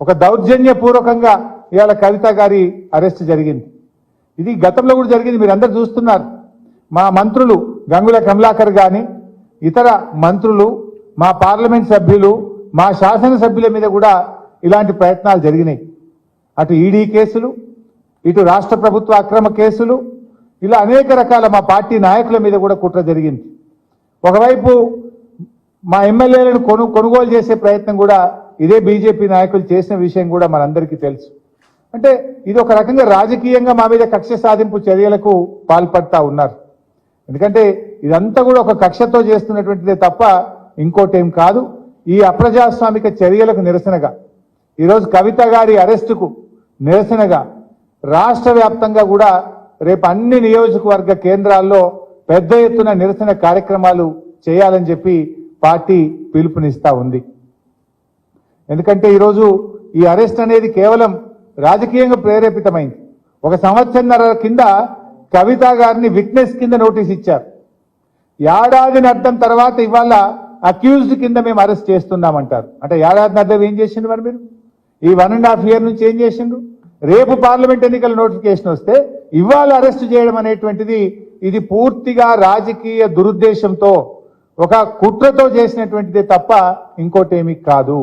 ఒక దౌర్జన్యపూర్వకంగా ఇవాళ కవిత గారి అరెస్ట్ జరిగింది. ఇది గతంలో కూడా జరిగింది, మీరు అందరు చూస్తున్నారు. మా మంత్రులు గంగుల కమలాకర్ గాని ఇతర మంత్రులు, మా పార్లమెంట్ సభ్యులు, మా శాసనసభ్యుల మీద కూడా ఇలాంటి ప్రయత్నాలు జరిగినాయి. అటు ఈడీ కేసులు, ఇటు రాష్ట్ర ప్రభుత్వ అక్రమ కేసులు, ఇలా అనేక రకాల మా పార్టీ నాయకుల మీద కూడా కుట్ర జరిగింది. ఒకవైపు మా ఎమ్మెల్యేలను కొనుగోలు చేసే ప్రయత్నం కూడా ఇదే బీజేపీ నాయకులు చేసిన విషయం కూడా మనందరికీ తెలుసు. అంటే ఇది ఒక రకంగా రాజకీయంగా మా మీద కక్ష సాధింపు చర్యలకు పాల్పడతా ఉన్నారు. ఎందుకంటే ఇదంతా కూడా ఒక కక్షతో చేస్తున్నటువంటిదే తప్ప ఇంకోటేం కాదు. ఈ అప్రజాస్వామిక చర్యలకు నిరసనగా ఈరోజు కవిత గారి అరెస్టుకు నిరసనగా రాష్ట్ర వ్యాప్తంగా కూడా రేపు అన్ని నియోజకవర్గ కేంద్రాల్లో పెద్ద ఎత్తున నిరసన కార్యక్రమాలు చేయాలని చెప్పి పార్టీ పిలుపునిస్తా ఉంది. ఎందుకంటే ఈరోజు ఈ అరెస్ట్ అనేది కేవలం రాజకీయంగా ప్రేరేపితమైంది. ఒక సంవత్సరన్నర కింద కవిత గారిని విట్నెస్ కింద నోటీస్ ఇచ్చారు. ఏడాది అర్థం తర్వాత ఇవాళ అక్యూజ్డ్ కింద మేము అరెస్ట్ చేస్తున్నామంటారు. అంటే ఏడాది అర్థం ఏం చేసిండ్రు మరి మీరు? ఈ 1.5 years నుంచి ఏం చేసిండ్రు? రేపు పార్లమెంట్ ఎన్నికల నోటిఫికేషన్ వస్తే ఇవాళ అరెస్ట్ చేయడం అనేటువంటిది ఇది పూర్తిగా రాజకీయ దురుద్దేశంతో ఒక కుట్రతో చేసినటువంటిదే తప్ప ఇంకోటేమీ కాదు.